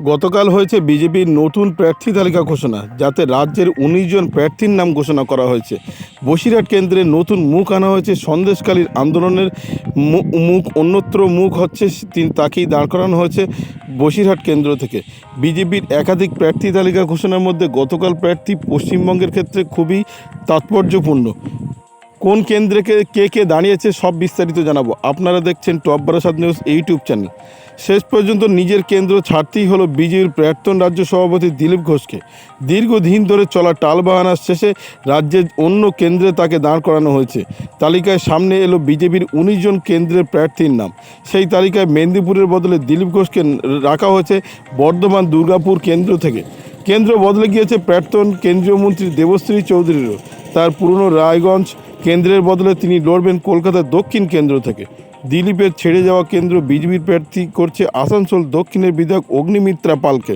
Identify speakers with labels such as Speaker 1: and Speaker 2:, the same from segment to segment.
Speaker 1: গতকাল হয়েছে বিজেপির নতুন প্রার্থী তালিকা ঘোষণা, যাতে রাজ্যের ১৯ জন প্রার্থীর নাম ঘোষণা করা হয়েছে। বসিরহাট কেন্দ্রে নতুন মুখ আনা হয়েছে। সন্দেশখালীর আন্দোলনের মুখ অন্যত্র মুখ হচ্ছে, তাকেই দাঁড় করানো হয়েছে বসিরহাট কেন্দ্র থেকে। বিজেপির একাধিক প্রার্থী তালিকা ঘোষণার মধ্যে গতকাল প্রার্থী পশ্চিমবঙ্গের ক্ষেত্রে খুবই তাৎপর্যপূর্ণ। কোন কেন্দ্রে কে কে দাঁড়িয়েছে সব বিস্তারিত জানাবো। আপনারা দেখছেন top Barasat news YouTube channel. শেষ পর্যন্ত নিজের কেন্দ্র ছাড়তেই হলো বিজেপির প্রাক্তন রাজ্য সভাপতি দিলীপ ঘোষকে। দীর্ঘদিন ধরে চলা টালবাহানার শেষে রাজ্যের অন্য কেন্দ্রে তাকে দাঁড় করানো হয়েছে। তালিকায় সামনে এলো বিজেপির ১৯ জন কেন্দ্রের প্রার্থীর নাম। সেই তালিকায় মেদিনীপুরের বদলে দিলীপ ঘোষকে রাখা হয়েছে বর্ধমান দুর্গাপুর কেন্দ্র থেকে। কেন্দ্র বদলে গিয়েছে প্রাক্তন কেন্দ্রীয় মন্ত্রী দেবশ্রী চৌধুরীরও। তার পুরনো রায়গঞ্জ কেন্দ্রের বদলে তিনি লড়বেন কলকাতার দক্ষিণ কেন্দ্র থেকে। দিলীপের ছেড়ে যাওয়া কেন্দ্র বিজেপির প্রার্থী করছে আসানসোল দক্ষিণের বিধায়ক অগ্নিমিত্রা পালকে।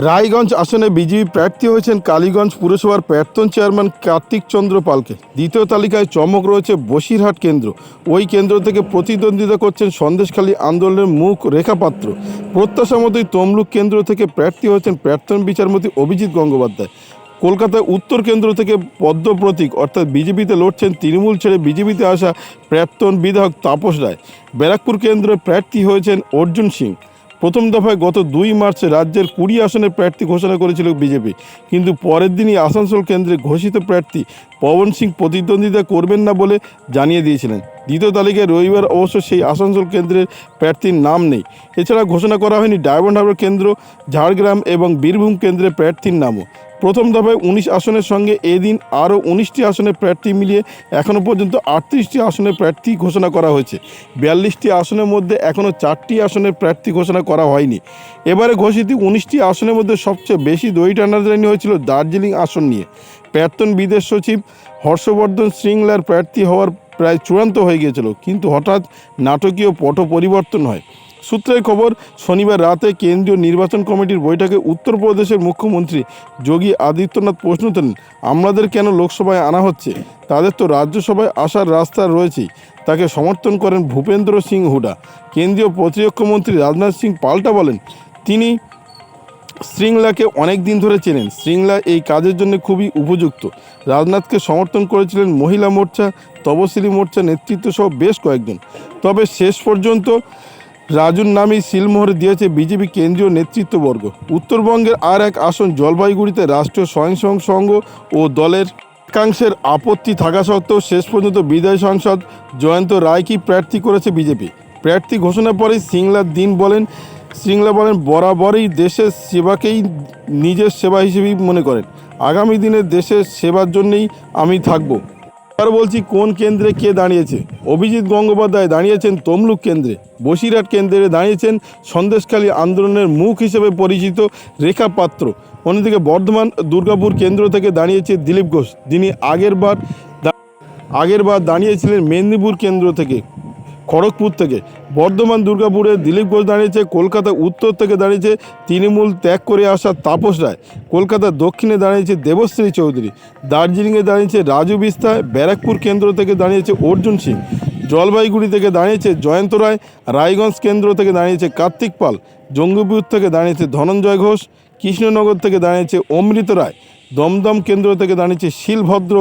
Speaker 1: রায়গঞ্জ আসনে বিজেপি প্রার্থী হয়েছেন কালীগঞ্জ পুরসভার প্রাক্তন চেয়ারম্যান কার্তিক চন্দ্র পালকে। দ্বিতীয় তালিকায় চমক রয়েছে বসিরহাট কেন্দ্র। ওই কেন্দ্র থেকে প্রতিদ্বন্দ্বিতা করছেন সন্দেশখালী আন্দোলনের মুখ রেখা পাত্র। প্রত্যাশা মতোই তমলুক কেন্দ্র থেকে প্রার্থী হয়েছেন প্রাক্তন বিচারপতি অভিজিৎ গঙ্গোপাধ্যায়। কলকাতায় উত্তর কেন্দ্র থেকে পদ্ম প্রতীক অর্থাৎ বিজেপিতে লড়ছেন তৃণমূল ছেড়ে বিজেপিতে আসা প্রাক্তন বিধায়ক তাপস রায়। ব্যারাকপুর কেন্দ্রে প্রার্থী হয়েছেন অর্জুন সিং। প্রথম দফায় গত ২ মার্চ রাজ্যের ২০ আসনের প্রার্থী ঘোষণা করেছিল বিজেপি, কিন্তু পরের দিনই আসানসোল কেন্দ্রে ঘোষিত প্রার্থী পবন সিং প্রতিদ্বন্দ্বিতা করবেন না বলে জানিয়ে দিয়েছিলেন। দ্বিতীয় তালিকায় রবিবার অবশ্য সেই আসানসোল কেন্দ্রের প্রার্থীর নাম নেই। এছাড়া ঘোষণা করা হয়নি ডায়মন্ড হারবার কেন্দ্র, ঝাড়গ্রাম এবং বীরভূম কেন্দ্রের প্রার্থীর নামও। প্রথম দফায় ১৯ আসনের সঙ্গে এদিন আরও ১৯টি আসনের প্রার্থী মিলিয়ে এখনও পর্যন্ত ৩৮টি আসনের প্রার্থী ঘোষণা করা হয়েছে। ৪২টি আসনের মধ্যে এখনও 4টি আসনের প্রার্থী ঘোষণা করা হয়নি। এবারে ঘোষিত ১৯টি আসনের মধ্যে সবচেয়ে বেশি দই টানাটানি হয়েছিল দার্জিলিং আসন নিয়ে। প্রাক্তন বিদেশ সচিব হর্ষবর্ধন শ্রিংলার প্রার্থী হওয়ার প্রায় চূড়ান্ত হয়ে গিয়েছিল, কিন্তু হঠাৎ নাটকীয় পট পরিবর্তন হয়। সূত্রের খবর, শনিবার রাতে কেন্দ্রীয় নির্বাচন কমিটির বৈঠকে উত্তরপ্রদেশের মুখ্যমন্ত্রী যোগী আদিত্যনাথ প্রশ্ন তোলেন, আমাদের কেন লোকসভায় আনা হচ্ছে? তাদের তো রাজ্যসভায় আসার রাস্তা রয়েছেই। তাকে সমর্থন করেন ভূপেন্দ্র সিং হুডা। কেন্দ্রীয় প্রতিরক্ষা মন্ত্রী রাজনাথ সিং পাল্টা বলেন, তিনি শ্রিংলাকে অনেক দিন ধরে চেনেন। শ্রিংলা এই কাজের জন্য খুবই উপযুক্ত। রাজনাথকে সমর্থন করেছিলেন মহিলা মোর্চা, তপশিলি মোর্চা নেতৃত্ব সহ বেশ কয়েকজন। তবে শেষ পর্যন্ত রাজুর নামই সিলমোহর দিয়েছে বিজেপি কেন্দ্রীয় নেতৃত্ববর্গ। উত্তরবঙ্গের আর এক আসন জলপাইগুড়িতে রাষ্ট্রীয় স্বয়ংসেবক সংঘ ও দলের একাংশের আপত্তি থাকা সত্ত্বেও শেষ পর্যন্ত বিধায়ী সাংসদ জয়ন্ত রায়কেই প্রার্থী করেছে বিজেপি। প্রার্থী ঘোষণার পরেই শ্রিংলা বলেন বরাবরই দেশের সেবাকেই নিজের সেবা হিসেবেই মনে করেন। আগামী দিনে দেশের সেবার জন্যই আমি থাকব। আর বলছি কোন কেন্দ্রে কে দাঁড়িয়েছে। অভিজিৎ গঙ্গোপাধ্যায় দাঁড়িয়েছেন তমলুক কেন্দ্রে। বসিরহাট কেন্দ্রে দাঁড়িয়েছেন সন্দেশখালী আন্দোলনের মুখ হিসেবে পরিচিত রেখা পাত্র। অন্যদিকে বর্ধমান দুর্গাপুর কেন্দ্র থেকে দাঁড়িয়েছে দিলীপ ঘোষ, যিনি আগেরবার দাঁড়িয়েছিলেন মেদিনীপুর কেন্দ্র থেকে, খড়গপুর থেকে। বর্ধমান দুর্গাপুরে দিলীপ ঘোষ দাঁড়িয়েছে। কলকাতা উত্তর থেকে দাঁড়িয়েছে তৃণমূল ত্যাগ করে আসা তাপস রায়। কলকাতা দক্ষিণে দাঁড়িয়েছে দেবশ্রী চৌধুরী। দার্জিলিংয়ে দাঁড়িয়েছে রাজু বিস্তায়। ব্যারাকপুর কেন্দ্র থেকে দাঁড়িয়েছে অর্জুন সিং। জলপাইগুড়ি থেকে দাঁড়িয়েছে জয়ন্ত রায়। রায়গঞ্জ কেন্দ্র থেকে দাঁড়িয়েছে কার্তিক পাল। জঙ্গিপুর থেকে দাঁড়িয়েছে ধনঞ্জয় ঘোষ। কৃষ্ণনগর থেকে দাঁড়িয়েছে অমৃত রায়। দমদম কেন্দ্র থেকে দাঁড়িয়েছে শিলভদ্র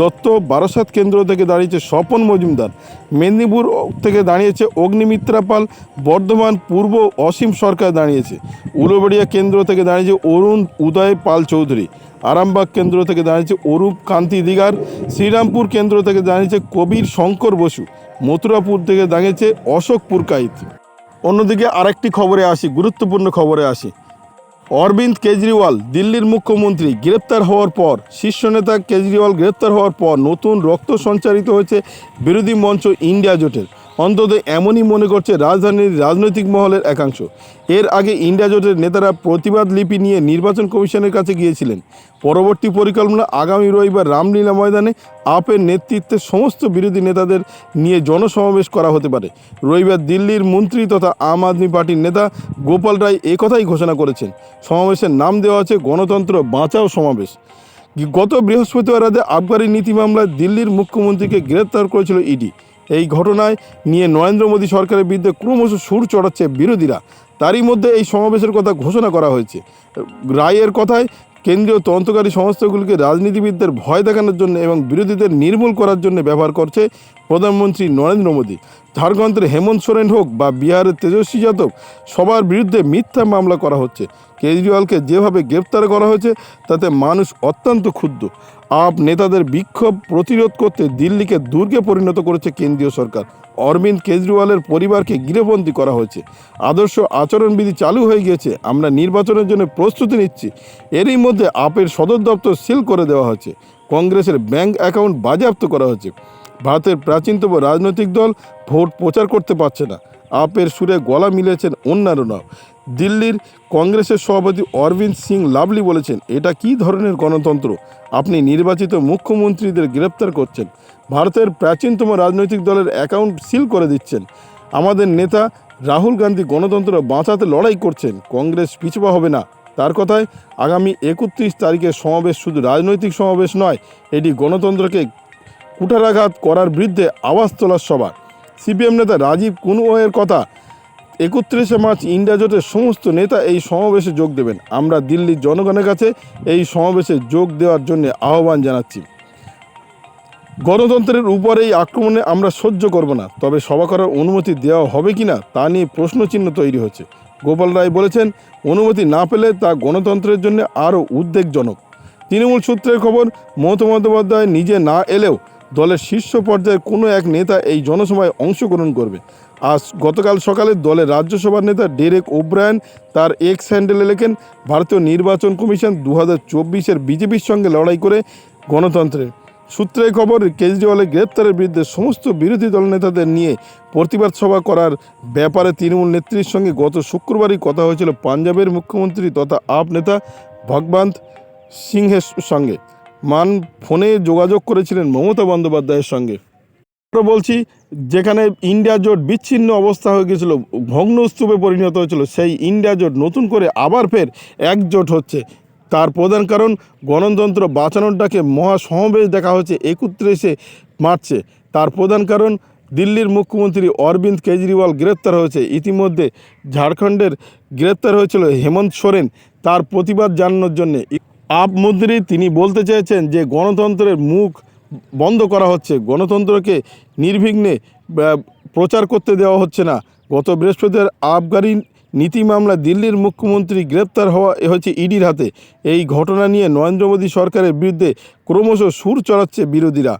Speaker 1: দত্ত। বারাসাত কেন্দ্র থেকে দাঁড়িয়েছে স্বপন মজুমদার। মেদিনীপুর থেকে দাঁড়িয়েছে অগ্নিমিত্রা পাল। বর্ধমান পূর্ব অসীম সরকার দাঁড়িয়েছে। উলুবেড়িয়া কেন্দ্র থেকে দাঁড়িয়েছে অরুণ উদয় পাল চৌধুরী। আরামবাগ কেন্দ্র থেকে দাঁড়িয়েছে অরূপ কান্তি দিগার। শ্রীরামপুর কেন্দ্র থেকে দাঁড়িয়েছে কবির শঙ্কর বসু। মথুরাপুর থেকে দাঁড়িয়েছে অশোক পুরকাইত। অন্যদিকে আরেকটি খবরে আসি, গুরুত্বপূর্ণ খবরে আসি। অরবিন্দ কেজরিওয়াল দিল্লির মুখ্যমন্ত্রী গ্রেপ্তার হওয়ার পর, শীর্ষ নেতা কেজরিওয়াল গ্রেপ্তার হওয়ার পর নতুন রক্ত সঞ্চারিত হয়েছে বিরোধী মঞ্চ ইন্ডিয়া জোটের। অন্তত এমনই মনে করছে রাজধানীর রাজনৈতিক মহলের একাংশ। এর আগে ইন্ডিয়া জোটের নেতারা প্রতিবাদ লিপি নিয়ে নির্বাচন কমিশনের কাছে গিয়েছিলেন। পরবর্তী পরিকল্পনা আগামী রবিবার রামলীলা ময়দানে আপের নেতৃত্বে সমস্ত বিরোধী নেতাদের নিয়ে জনসমাবেশ করা হতে পারে। রবিবার দিল্লির মন্ত্রী তথা আম আদমি পার্টির নেতা গোপাল রায় একথাই ঘোষণা করেছেন। সমাবেশের নাম দেওয়া আছে গণতন্ত্র বাঁচাও সমাবেশ। গত বৃহস্পতিবার রাতে আবগারি নীতি মামলায় দিল্লির মুখ্যমন্ত্রীকে গ্রেপ্তার করেছিল ইডি। এই ঘটনায় নিয়ে নরেন্দ্র মোদী সরকারের বিরুদ্ধে ক্রমশ সুর চড়াচ্ছে বিরোধীরা। তারই মধ্যে এই সমাবেশের কথা ঘোষণা করা হয়েছে। রায়ের কথায় কেন্দ্রীয় তদন্তকারী সংস্থাগুলিকে রাজনীতিবিদদের ভয় দেখানোর জন্য এবং বিরোধীদের নির্মূল করার জন্য ব্যবহার করছে প্রধানমন্ত্রী নরেন্দ্র মোদী। ঝাড়খণ্ডের হেমন্ত সোরেন হোক বা বিহারের তেজস্বী যাদব, সবার বিরুদ্ধে মিথ্যা মামলা করা হচ্ছে। কেজরিওয়ালকে যেভাবে গ্রেপ্তার করা হয়েছে তাতে মানুষ অত্যন্ত ক্ষুব্ধ। আপ নেতাদের বিক্ষোভ প্রতিরোধ করতে দিল্লিকে দুর্গে পরিণত করেছে কেন্দ্রীয় সরকার। অরবিন্দ কেজরিওয়ালের পরিবারকে গৃহবন্দী করা হয়েছে। আদর্শ আচরণবিধি চালু হয়ে গিয়েছে। আমরা নির্বাচনের জন্য প্রস্তুতি নিচ্ছি। এরই মধ্যে আপের সদর দপ্তর সিল করে দেওয়া হয়েছে। কংগ্রেসের ব্যাংক অ্যাকাউন্ট বাজেয়াপ্ত করা হয়েছে। ভারতের প্রাচীনতম রাজনৈতিক দল ভোট প্রচার করতে পারছে না। আপের সুরে গলা মিলেছেন অন্যান্যরাও। দিল্লির কংগ্রেসের সভাপতি অরবিন্দ সিং লাভলি বলেছেন, এটা কী ধরনের গণতন্ত্র? আপনি নির্বাচিত মুখ্যমন্ত্রীদের গ্রেপ্তার করছেন, ভারতের প্রাচীনতম রাজনৈতিক দলের অ্যাকাউন্ট সিল করে দিচ্ছেন। আমাদের নেতা রাহুল গান্ধী গণতন্ত্র বাঁচাতে লড়াই করছেন, কংগ্রেস পিছপা হবে না। তার কথায় আগামী 31 তারিখের সমাবেশ শুধু রাজনৈতিক সমাবেশ নয়, এটি গণতন্ত্রকে কুঠারাঘাত করার বিরুদ্ধে আওয়াজ তোলার সভা। সিপিএম নেতা রাজীব কুনওয়ের কথা, 31শে মার্চ ইন্ডিয়া জোটের সমস্ত নেতা এই সমাবেশে যোগ দেবেন। আমরা দিল্লির জনগণের কাছে এই সমাবেশে যোগ দেওয়ার জন্য আহ্বান জানাচ্ছি। গণতন্ত্রের উপর এই আক্রমণে আমরা সহ্য করব না, তবে সভা করার অনুমতি দেওয়া হবে কি না তা নিয়ে প্রশ্নচিহ্ন তৈরি হচ্ছে। গোপাল রায় বলেছেন, অনুমতি না পেলে তা গণতন্ত্রের জন্য আরও উদ্বেগজনক। তৃণমূল সূত্রের খবর, মমতা বন্দ্যোপাধ্যায় নিজে না এলেও দলের শীর্ষ পর্যায়ের কোনো এক নেতা এই জনসভায় অংশগ্রহণ করবে। গতকাল সকালে দলের রাজ্যসভার নেতা ডেরেক ওব্রায়ান তার এক্স হ্যান্ডেলে লেখেন, ভারতীয় নির্বাচন কমিশন 2024-এর বিজেপির সঙ্গে লড়াই করে গণতন্ত্রের। সূত্রের খবর, কেজরিওয়ালের গ্রেপ্তারের বিরুদ্ধে সমস্ত বিরোধী দল নেতাদের নিয়ে প্রতিবাদ সভা করার ব্যাপারে তৃণমূল নেত্রীর সঙ্গে গত শুক্রবারই কথা হয়েছিল পাঞ্জাবের মুখ্যমন্ত্রী তথা আপ নেতা ভগবন্ত সিংহের সঙ্গে। ফোনে যোগাযোগ করেছিলেন মমতা বন্দ্যোপাধ্যায়ের সঙ্গে। বলছি, যেখানে ইন্ডিয়া জোট বিচ্ছিন্ন অবস্থা হয়ে গেছিলো, ভগ্নস্তূপে পরিণত হয়েছিল, সেই ইন্ডিয়া জোট নতুন করে আবার ফের একজোট হচ্ছে। তার প্রধান কারণ গণতন্ত্র বাঁচানোর ডাকে মহাসমাবেশ দেখা হচ্ছে 31শে মার্চে। তার প্রধান কারণ দিল্লির মুখ্যমন্ত্রী অরবিন্দ কেজরিওয়াল গ্রেপ্তার হয়েছে। ইতিমধ্যে ঝাড়খণ্ডের গ্রেপ্তার হয়েছিল হেমন্ত সোরেন, তার প্রতিবাদ জানানোর জন্যে। আপ মন্ত্রী তিনি বলতে চেয়েছেন যে গণতন্ত্রের মুখ বন্ধ করা হচ্ছে, গণতন্ত্রকে নির্বিঘ্নে প্রচার করতে দেওয়া হচ্ছে না। গত বৃহস্পতিবার আবগারি নীতি মামলায় দিল্লির মুখ্যমন্ত্রী গ্রেপ্তার হয়েছে ইডির হাতে। এই ঘটনা নিয়ে নরেন্দ্র মোদী সরকারের বিরুদ্ধে ক্রমশ সুর চড়াচ্ছে বিরোধীরা।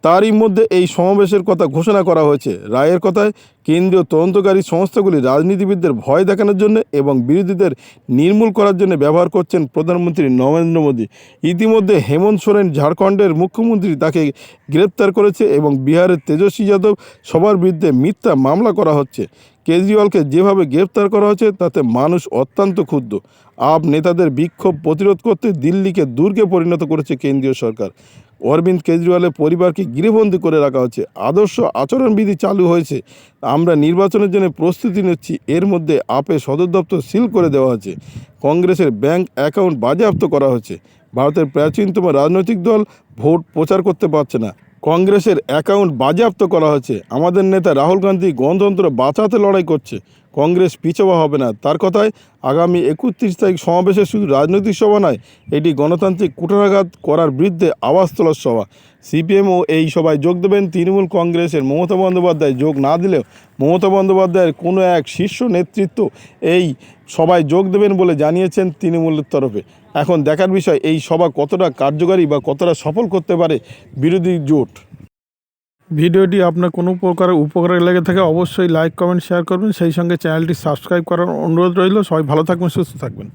Speaker 1: তারই মধ্যে এই সমাবেশের কথা ঘোষণা করা হয়েছে। রায়ের কথায় কেন্দ্রীয় তদন্তকারী সংস্থাগুলি রাজনীতিবিদদের ভয় দেখানোর জন্য এবং বিরোধীদের নির্মূল করার জন্য ব্যবহার করছেন প্রধানমন্ত্রী নরেন্দ্র মোদী। ইতিমধ্যে হেমন্ত সোরেন ঝাড়খণ্ডের মুখ্যমন্ত্রী তাকে গ্রেপ্তার করেছে এবং বিহারের তেজস্বী যাদব সবার বিরুদ্ধে মিথ্যা মামলা করা হচ্ছে। কেজরিওয়ালকে যেভাবে গ্রেপ্তার করা হচ্ছে তাতে মানুষ অত্যন্ত ক্ষুব্ধ। আপ নেতাদের বিক্ষোভ প্রতিরোধ করতে দিল্লিকে দুর্গে পরিণত করেছে কেন্দ্রীয় সরকার। অরবিন্দ কেজরিওয়ালের পরিবারকে গৃহবন্দী করে রাখা হচ্ছে। আদর্শ আচরণবিধি চালু হয়েছে। আমরা নির্বাচনের জন্য প্রস্তুতি নিচ্ছি। এর মধ্যে আপের সদর দপ্তর সিল করে দেওয়া হয়েছে। কংগ্রেসের ব্যাংক অ্যাকাউন্ট বাজেয়াপ্ত করা হয়েছে। ভারতের প্রাচীনতম রাজনৈতিক দল ভোট প্রচার করতে পারছে না। কংগ্রেসের অ্যাকাউন্ট বাজেয়াপ্ত করা হয়েছে। আমাদের নেতা রাহুল গান্ধী গণতন্ত্র বাঁচাতে লড়াই করছে, কংগ্রেস পিছপা হবে না। তার কথায় আগামী 31 তারিখ সমাবেশে শুধু রাজনৈতিক সভা নয়, এটি গণতান্ত্রিক কুঠারাঘাত করার বিরুদ্ধে আওয়াজ তোলার সভা। সিপিএমও এই সভায় যোগ দেবেন। তৃণমূল কংগ্রেসের মমতা বন্দ্যোপাধ্যায় যোগ না দিলেও মমতা বন্দ্যোপাধ্যায়ের কোনো এক শীর্ষ নেতৃত্ব এই সভায় যোগ দেবেন বলে জানিয়েছেন তৃণমূলের তরফে। এখন দেখার বিষয় এই সভা কতটা কার্যকারী বা কতটা সফল করতে পারে বিরোধী জোট। ভিডিওটি আপনার কোনো প্রকার উপকারে লেগে থাকে অবশ্যই লাইক, কমেন্ট, শেয়ার করবেন। সেই সঙ্গে চ্যানেলটি সাবস্ক্রাইব করার অনুরোধ রইল। সবাই ভালো থাকবেন, সুস্থ থাকবেন।